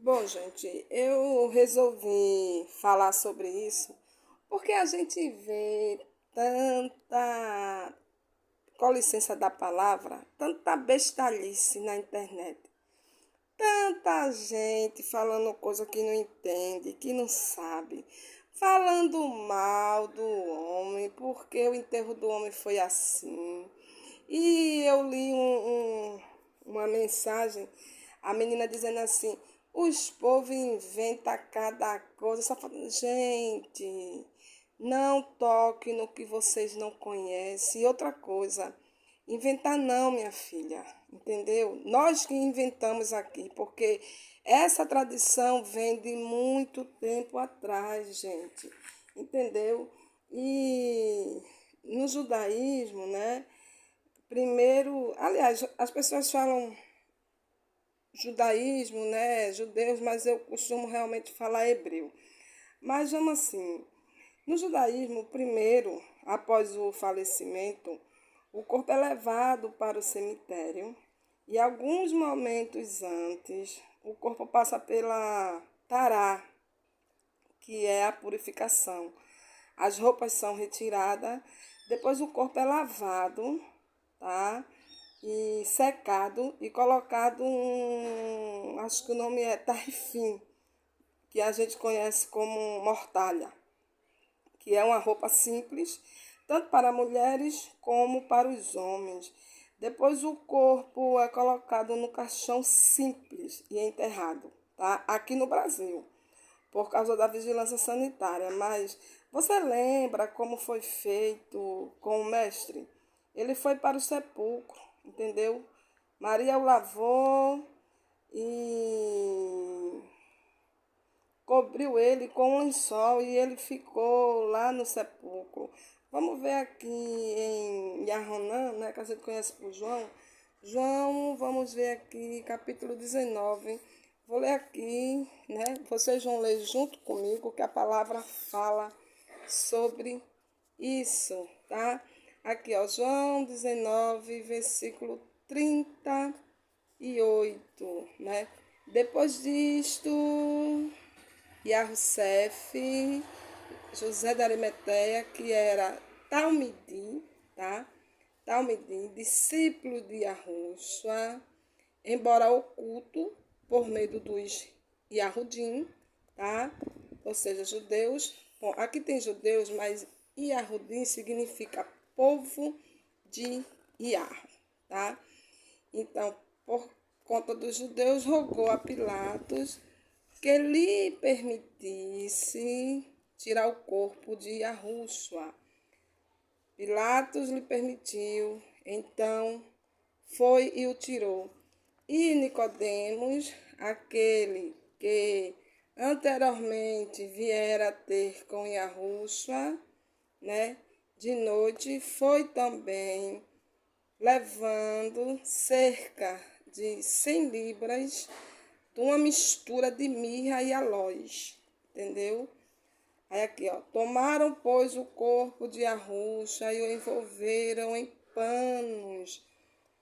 Bom, gente, eu resolvi falar sobre isso porque a gente vê tanta, com licença da palavra, tanta bestalice na internet. Tanta gente falando coisa que não entende, que não sabe, falando mal do homem, porque o enterro do homem foi assim. E eu li uma mensagem, a menina dizendo assim, os povos inventam cada coisa, só falando, gente, não toque no que vocês não conhecem. E outra coisa, inventar não, minha filha, entendeu? Nós que inventamos aqui, porque essa tradição vem de muito tempo atrás, gente, entendeu? E no judaísmo, né? Primeiro, aliás, as pessoas falam judaísmo, né? Judeus, mas eu costumo realmente falar hebreu. Mas vamos assim, no judaísmo, primeiro, após o falecimento, o corpo é levado para o cemitério e alguns momentos antes, o corpo passa pela tará, que é a purificação. As roupas são retiradas, depois o corpo é lavado, tá? E secado e colocado acho que o nome é tarrifim, que a gente conhece como mortalha, que é uma roupa simples, tanto para mulheres como para os homens. Depois o corpo é colocado no caixão simples e enterrado, tá? Aqui no Brasil, por causa da vigilância sanitária. Mas você lembra como foi feito com o mestre? Ele foi para o sepulcro, entendeu? Maria o lavou e cobriu ele com um lençol e ele ficou lá no sepulcro. Vamos ver aqui em Yahanan, né, que a gente conhece por João. João, vamos ver aqui, capítulo 19. Vou ler aqui, né? Vocês vão ler junto comigo, que a palavra fala sobre isso, tá? Aqui, ó, João 19, versículo 38, né? Depois disto, Yahussef, José da Arimateia, que era Talmidi, tá? Talmidi, discípulo de Yahushua, embora oculto por meio dos Yahudim, tá? Ou seja, judeus. Bom, aqui tem judeus, mas Yahudim significa povo de Yah, tá? Então, por conta dos judeus, rogou a Pilatos que lhe permitisse tirar o corpo de Yahushua. Pilatos lhe permitiu, então foi e o tirou. E Nicodemos, aquele que anteriormente viera ter com Yahushua, né, de noite, foi também levando cerca de 100 libras de uma mistura de mirra e aloés, entendeu? Aí aqui, ó, tomaram, pois, o corpo de Yahushua e o envolveram em panos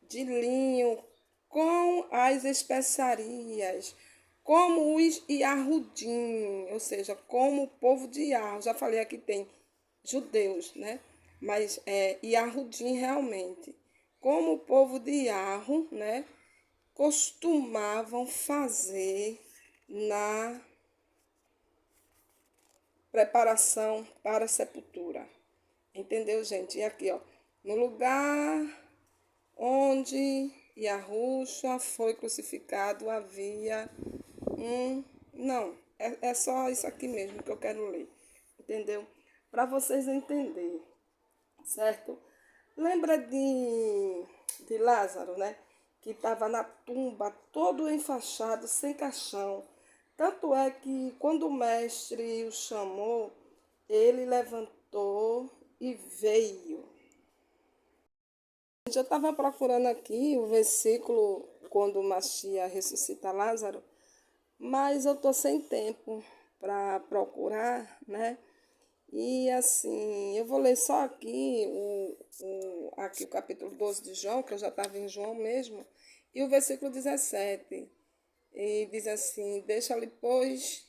de linho com as especiarias, como os Yahudim, ou seja, como o povo de Yah. Já falei aqui tem judeus, né? Mas é Yahudim realmente. Como o povo de Yarro, né? Costumavam fazer na preparação para a sepultura. Entendeu, gente? E aqui, ó, no lugar onde Yahushua foi crucificado havia um... Não, é só isso aqui mesmo que eu quero ler. Entendeu? Para vocês entenderem, certo? Lembra de Lázaro, né? Que estava na tumba, todo enfaixado, sem caixão. Tanto é que quando o mestre o chamou, ele levantou e veio. Eu estava procurando aqui o versículo quando o Machia ressuscita Lázaro, mas eu estou sem tempo para procurar, né? E assim, eu vou ler só aqui aqui o capítulo 12 de João, que eu já estava em João mesmo, e o versículo 17. E diz assim: deixa-lhe, pois,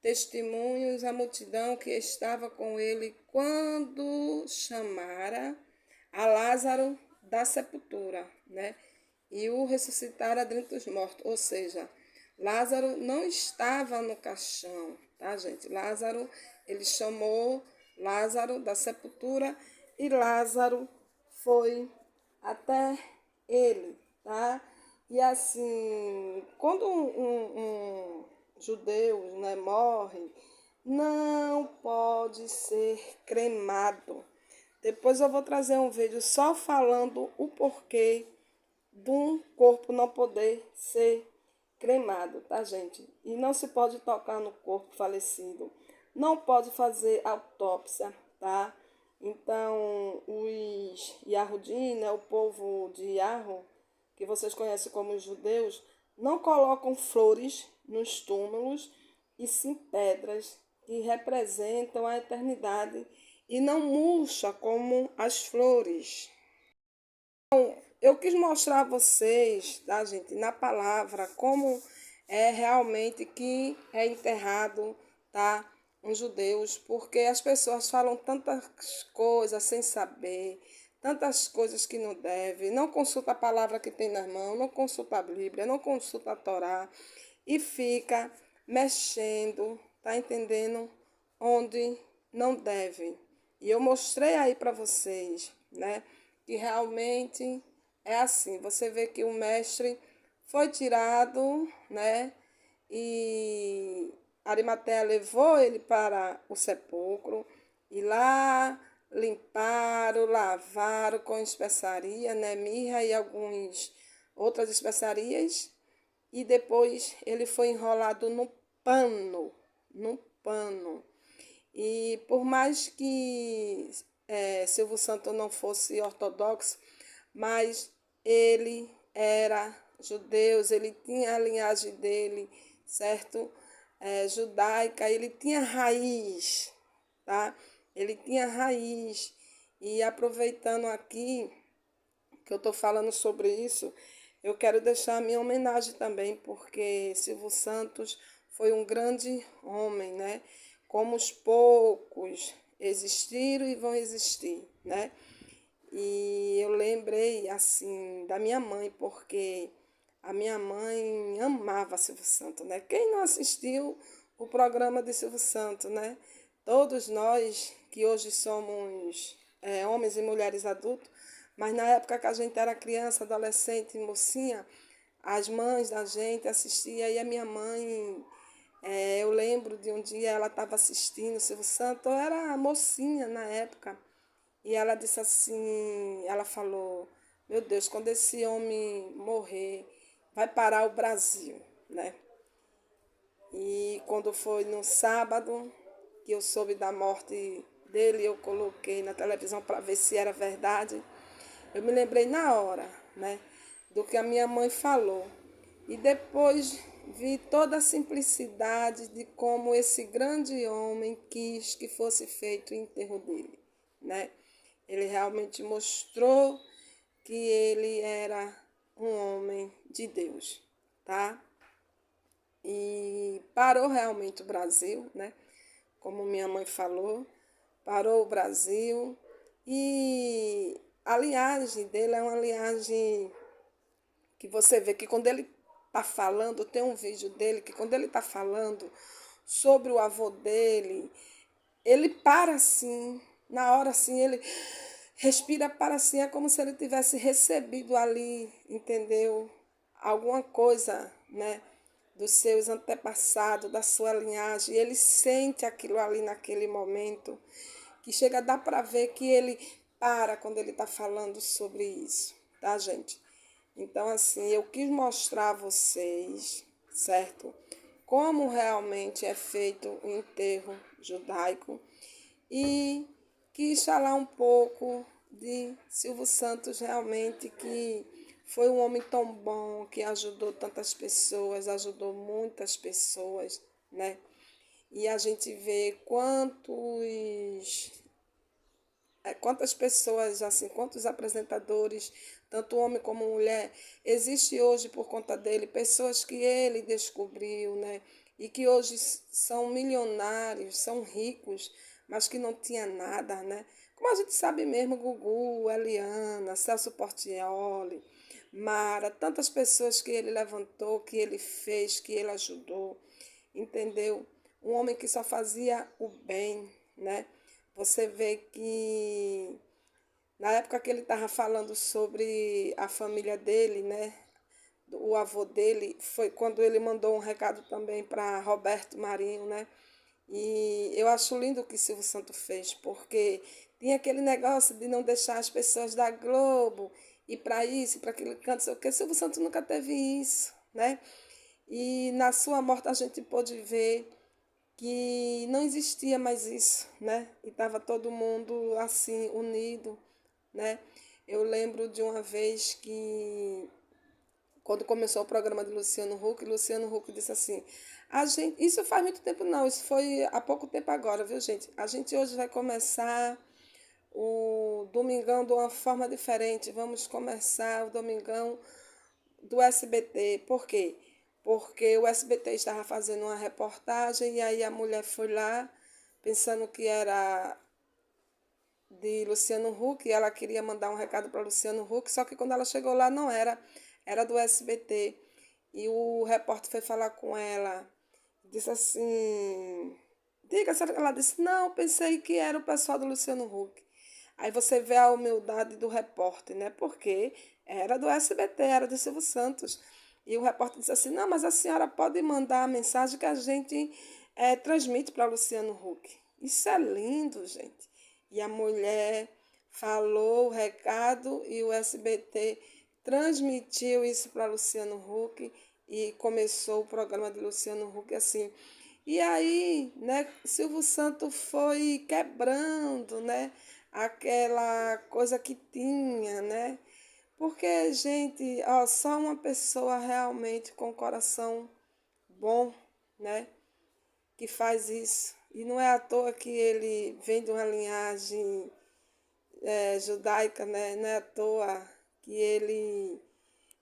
testemunhos a multidão que estava com ele quando chamara a Lázaro da sepultura, né? E o ressuscitara dentre os mortos. Ou seja, Lázaro não estava no caixão, tá, gente? Lázaro, ele chamou Lázaro da sepultura e Lázaro foi até ele, tá? E assim, quando um judeu, né, morre, não pode ser cremado. Depois eu vou trazer um vídeo só falando o porquê de um corpo não poder ser cremado, tá, gente? E não se pode tocar no corpo falecido. Não pode fazer autópsia, tá? Então, os Yahudim, né, o povo de Yarro, que vocês conhecem como os judeus, não colocam flores nos túmulos e sim pedras que representam a eternidade e não murcha como as flores. Eu quis mostrar a vocês, tá, gente, na palavra, como é realmente que é enterrado, tá, os judeus, porque as pessoas falam tantas coisas sem saber, tantas coisas que não deve, não consulta a palavra que tem nas mãos, não consulta a Bíblia, não consulta a Torá e fica mexendo, tá entendendo? Onde não deve. E eu mostrei aí para vocês, né, que realmente é assim. Você vê que o mestre foi tirado, né, e Arimateia levou ele para o sepulcro e lá limparam, lavaram com especiaria, né, mirra e algumas outras especiarias, e depois ele foi enrolado no pano. E por mais que Silvio Santos não fosse ortodoxo, mas ele era judeu, ele tinha a linhagem dele, certo? Judaica, ele tinha raiz, tá? Ele tinha raiz. E aproveitando aqui que eu estou falando sobre isso, eu quero deixar a minha homenagem também, porque Silvio Santos foi um grande homem, né? Como os poucos existiram e vão existir, né? E eu lembrei, assim, da minha mãe, porque a minha mãe amava Silvio Santos, né? Quem não assistiu o programa de Silvio Santos, né? Todos nós que hoje somos homens e mulheres adultos, mas na época que a gente era criança, adolescente, mocinha, as mães da gente assistiam e a minha mãe, eu lembro de um dia ela estava assistindo Silvio Santos, eu era mocinha na época, e ela disse assim, ela falou, meu Deus, quando esse homem morrer, vai parar o Brasil, né? E quando foi no sábado, que eu soube da morte dele, eu coloquei na televisão para ver se era verdade. Eu me lembrei na hora, né, do que a minha mãe falou. E depois vi toda a simplicidade de como esse grande homem quis que fosse feito o enterro dele, né? Ele realmente mostrou que ele era um homem de Deus, tá? E parou realmente o Brasil, né? Como minha mãe falou, parou o Brasil e a linhagem dele é uma linhagem que você vê que quando ele está falando, tem um vídeo dele que quando ele está falando sobre o avô dele, ele para assim, na hora assim, ele respira para assim, é como se ele tivesse recebido ali, entendeu? Alguma coisa, né? Dos seus antepassados, da sua linhagem, e ele sente aquilo ali naquele momento, que chega a dar para ver que ele para quando ele está falando sobre isso, tá, gente? Então, assim, eu quis mostrar a vocês, certo? Como realmente é feito o enterro judaico e quis falar um pouco de Silvio Santos realmente, que foi um homem tão bom, que ajudou tantas pessoas, ajudou muitas pessoas, né? E a gente vê quantas pessoas, assim, quantos apresentadores tanto homem como mulher, existe hoje por conta dele pessoas que ele descobriu, né? E que hoje são milionários, são ricos, mas que não tinha nada, né? Como a gente sabe mesmo, Gugu, Eliana, Celso Portiolli, Mara, tantas pessoas que ele levantou, que ele fez, que ele ajudou, entendeu? Um homem que só fazia o bem, né? Você vê que na época que ele estava falando sobre a família dele, né? O avô dele, foi quando ele mandou um recado também para Roberto Marinho, né? E eu acho lindo o que Silvio Santos fez, porque tinha aquele negócio de não deixar as pessoas da Globo ir para isso, para aquele canto, sei o quê. Silvio Santos nunca teve isso, né? E na sua morte a gente pôde ver que não existia mais isso, né? E estava todo mundo assim, unido, né? Eu lembro de uma vez que, quando começou o programa de Luciano Huck disse assim, a gente, isso faz muito tempo não, isso foi há pouco tempo agora, viu gente? A gente hoje vai começar o Domingão de uma forma diferente, vamos começar o Domingão do SBT. Por quê? Porque o SBT estava fazendo uma reportagem e aí a mulher foi lá pensando que era de Luciano Huck, e ela queria mandar um recado para Luciano Huck, só que quando ela chegou lá não era, era do SBT. E o repórter foi falar com ela, disse assim, diga, será que ela disse, não, pensei que era o pessoal do Luciano Huck. Aí você vê a humildade do repórter, né? Porque era do SBT, era do Silvio Santos. E o repórter disse assim, não, mas a senhora pode mandar a mensagem que a gente transmite para Luciano Huck. Isso é lindo, gente. E a mulher falou o recado e o SBT transmitiu isso para Luciano Huck e começou o programa de Luciano Huck assim. E aí, né, Silvio Santos foi quebrando, né, aquela coisa que tinha, né? Porque, gente, ó, só uma pessoa realmente com coração bom, né, que faz isso. E não é à toa que ele vem de uma linhagem judaica, né? Não é à toa que ele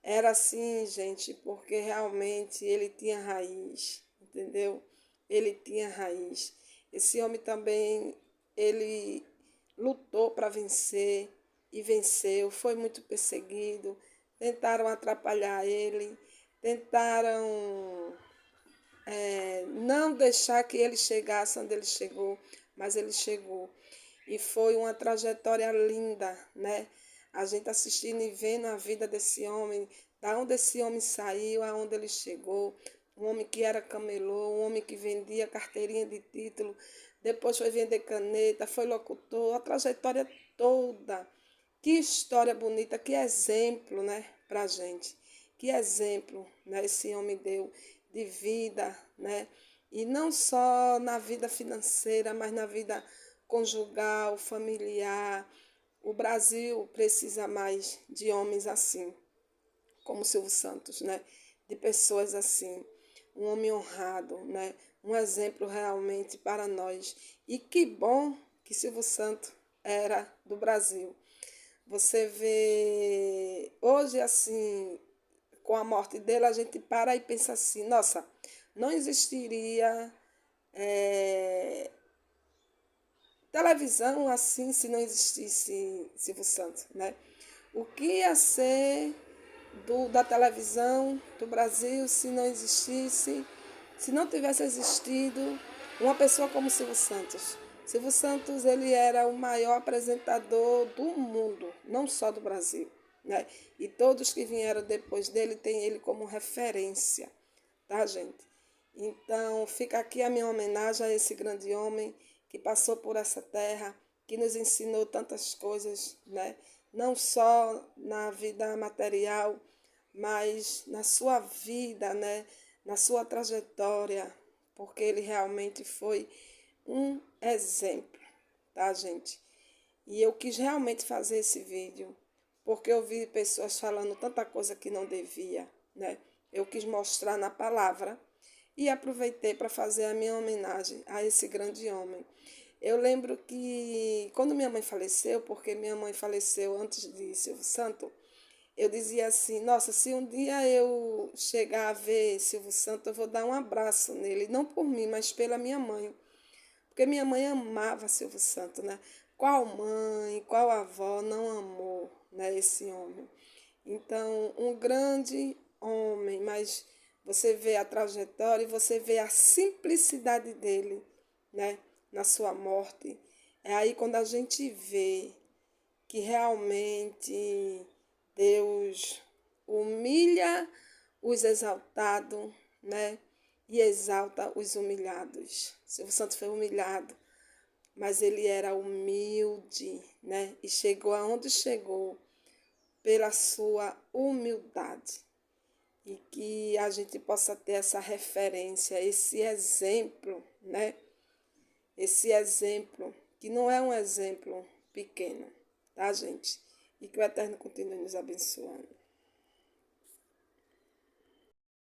era assim, gente, porque realmente ele tinha raiz, entendeu? Ele tinha raiz. Esse homem também, ele lutou para vencer e venceu, foi muito perseguido, tentaram atrapalhar ele, tentaram não deixar que ele chegasse onde ele chegou, mas ele chegou. E foi uma trajetória linda, né? A gente assistindo e vendo a vida desse homem, da onde esse homem saiu, aonde ele chegou. Um homem que era camelô, um homem que vendia carteirinha de título, depois foi vender caneta, foi locutor, a trajetória toda. Que história bonita, que exemplo, né, pra gente. Que exemplo, né, esse homem deu de vida, né? E não só na vida financeira, mas na vida conjugal, familiar. O Brasil precisa mais de homens assim, como Silvio Santos, né? De pessoas assim, um homem honrado, né? Um exemplo realmente para nós. E que bom que Silvio Santos era do Brasil. Você vê hoje assim, com a morte dele, a gente para e pensa assim, nossa, não existiria televisão assim se não existisse Silvio Santos, né? O que ia ser da televisão do Brasil se não existisse, se não tivesse existido uma pessoa como Silvio Santos? Silvio Santos, ele era o maior apresentador do mundo, não só do Brasil, né? E todos que vieram depois dele têm ele como referência, tá, gente? Então, fica aqui a minha homenagem a esse grande homem que passou por essa terra, que nos ensinou tantas coisas, né? Não só na vida material, mas na sua vida, né? Na sua trajetória, porque ele realmente foi um exemplo, tá, gente? E eu quis realmente fazer esse vídeo, porque eu vi pessoas falando tanta coisa que não devia, né? Eu quis mostrar na palavra e aproveitei para fazer a minha homenagem a esse grande homem. Eu lembro que quando minha mãe faleceu, porque minha mãe faleceu antes de Silvio Santos, eu dizia assim, nossa, se um dia eu chegar a ver Silvio Santos, eu vou dar um abraço nele, não por mim, mas pela minha mãe. Porque minha mãe amava Silvio Santos, né? Qual mãe, qual avó não amou, né, esse homem? Então, um grande homem, mas você vê a trajetória e você vê a simplicidade dele, né, na sua morte. É aí quando a gente vê que realmente Deus humilha os exaltados, né? E exalta os humilhados. Silvio Santos foi humilhado, mas ele era humilde, né? E chegou aonde chegou pela sua humildade. E que a gente possa ter essa referência, esse exemplo, né? Esse exemplo, que não é um exemplo pequeno, tá, gente? E que o Eterno continue nos abençoando.